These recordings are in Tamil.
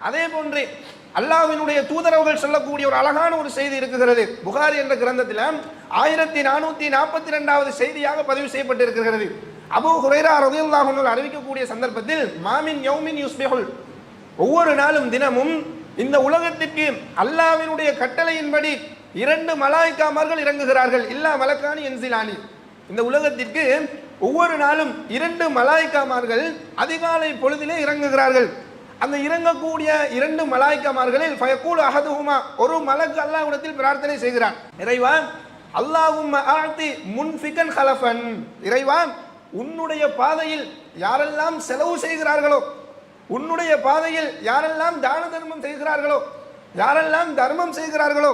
அதே போன்று அல்லாஹ்வினுடைய தூதரவர்கள் சொல்லக்கூடிய ஒரு அழகான ஒரு செய்தி இருக்குகிறது. புகாரி என்ற கிரந்தத்தில் 1442வது செய்தியாக பதிவு செய்யப்பட்டிருக்கிறது. அபூ ஹுரைரா ரலியல்லாஹு அன்ஹு அறிவிக்கக்கூடிய சந்தர்ப்பத்தில் மாமின் யௌமின் யுஸ்பிஹுல், ஒவ்வொரு நாளும் தினமும் இந்த உலகத்திற்கு அல்லாஹ்வினுடைய கட்டளையின்படி 2 மலாயிக்காமார்கள் இறங்குகிறார்கள். இல்லா மலக்கானி என்சிலானி, இந்த உலகத்திற்கு ஒவ்வொரு நாளும் 2 மலாயிக்காமார்கள் அதிகாலை பொழுதிலே இறங்குகிறார்கள். அந்த இறங்கக்கூடிய 2 மலாயிக்காமார்களில் ஃபயக்கூல் அஹதுஹுமா, ஒரு மலக்கு அல்லாஹ்விடத்தில் பிரார்த்தனை செய்கிறான். இறைவா அல்லாஹும்ம ஆதி முன்ஃபிகன் ஹலஃபன், இறைவா உன்னுடைய பாதையில் யாரெல்லாம் செலவு செய்கிறார்களோ, உன்னுடைய பாதையில் யாரெல்லாம் தான தர்மம் செய்கிறார்களோ, யாரெல்லாம் தர்மம் செய்கிறார்களோ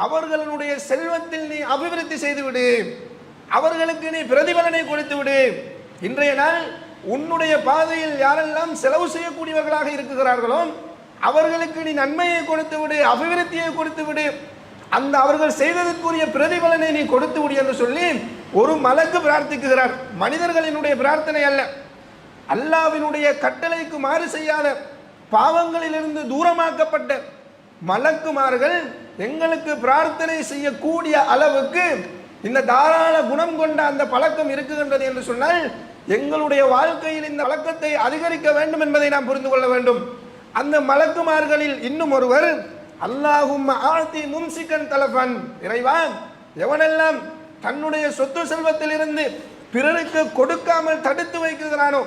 அவர்களுடைய செல்வத்தில் நீ அபிவிருத்தி செய்துவிடு, அவர்களுக்கு நீ பிரதிபலனை கொடுத்து விடு. இன்றைய நாள் உன்னுடைய பாதையில் யாரெல்லாம் செலவு செய்யக்கூடியவர்களாக இருக்கிறார்களோ அவர்களுக்கு நீ நன்மையை கொடுத்து விடு, அபிவிருத்தியை கொடுத்து விடு, அந்த அவர்கள் செய்ததற்குரிய பிரதிபலனை நீ கொடுத்து விடு என்று சொல்லி ஒரு மலக்கு பிரார்த்திக்கிறார். மனிதர்களினுடைய பிரார்த்தனை அல்ல, அல்லாஹ்வினுடைய கட்டளைக்கு மாறு செய்யாத பாவங்களிலிருந்து தூரமாக்கப்பட்ட மலக்குமார்கள் எங்களுக்கு பிரார்த்தனை செய்யக்கூடிய அளவுக்கு இந்த தாராள குணம் கொண்ட அந்த பழக்கம் இருக்குகின்றது என்று சொன்னால் எங்களுடைய வாழ்க்கையில் இந்த பழக்கத்தை அதிகரிக்க வேண்டும் என்பதை நாம் புரிந்து கொள்ள வேண்டும். அந்த மலக்குமார்களில் இன்னும் ஒருவர் அல்லாஹும்ம ஆதி மும்சிகன் தலஃபன், இறைவா எவனெல்லாம் தன்னுடைய சொத்து செல்வத்திலிருந்து பிறருக்கு கொடுக்காமல் தடுத்து வைக்கிறானோ,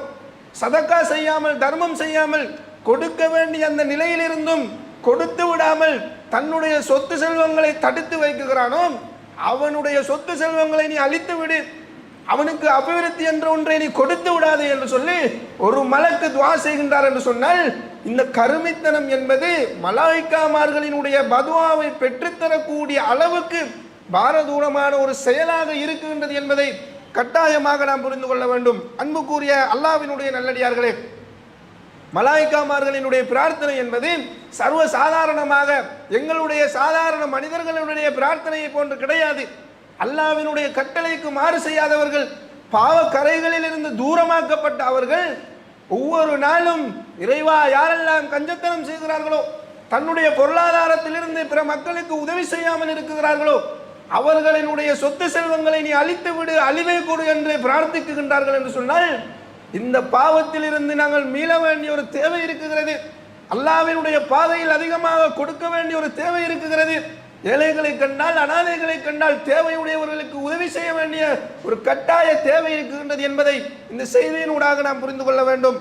சதக்கா செய்யாமல் தர்மம் செய்யாமல் கொடுக்க வேண்டிய அந்த நிலையிலிருந்தும் கொடுத்து விடாமல் தன்னுடைய சொத்து செல்வங்களை தடுத்து வைக்கிறானோ அவனுடைய சொத்து செல்வங்களை நீ அழித்து விடு, அவனுக்கு அபிவிருத்தி என்ற ஒன்றை நீ கொடுத்து விடாது என்று சொல்லி ஒரு மலக்கு துஆ செய்கின்றார் என்று சொன்னால் இந்த கருமித்தனம் என்பது மலாயிக்காமார்களினுடைய பதுவாவை பெற்றுத்தரக்கூடிய அளவுக்கு பாரதூரமான ஒரு செயலாக இருக்கின்றது என்பதை கட்டாயமாக நாம் புரிந்து கொள்ள வேண்டும். அன்புக்குரிய அல்லாஹ்வினுடைய நல்லடியார்களே, மலாயிக்காமார்களினுடைய பிரார்த்தனை என்பது சர்வ சாதாரணமாக எங்களுடைய சாதாரண மனிதர்களுடைய பிரார்த்தனையை போன்று கிடையாது. அல்லாஹ்வினுடைய கட்டளைக்கு மாறு செய்யாதவர்கள், பாவ கரைகளில் இருந்து தூரமாக்கப்பட்ட அவர்கள் ஒவ்வொரு நாளும் இறைவா யாரெல்லாம் கஞ்சத்தனம் செய்கிறார்களோ, தன்னுடைய பொருளாதாரத்திலிருந்து பிற மக்களுக்கு உதவி செய்யாமல் இருக்கிறார்களோ அவர்களினுடைய சொத்து செல்வங்களை நீ அழித்து விடு, அழிவை கொடு என்று பிரார்த்திக்கின்றார்கள் என்று சொன்னால் இந்த பாவத்தில் இருந்து நாங்கள் மீள வேண்டிய ஒரு தேவை இருக்குகிறது. அல்லாஹ்வினுடைய பாதையில் அதிகமாக கொடுக்க வேண்டிய ஒரு தேவை இருக்குகிறது. ஏழைகளை கண்டால், அனாதைகளை கண்டால், தேவையுடையவர்களுக்கு உதவி செய்ய வேண்டிய ஒரு கட்டாய தேவை இருக்கின்றது என்பதை இந்த செய்தியினூடாக நாம் புரிந்து கொள்ள வேண்டும்.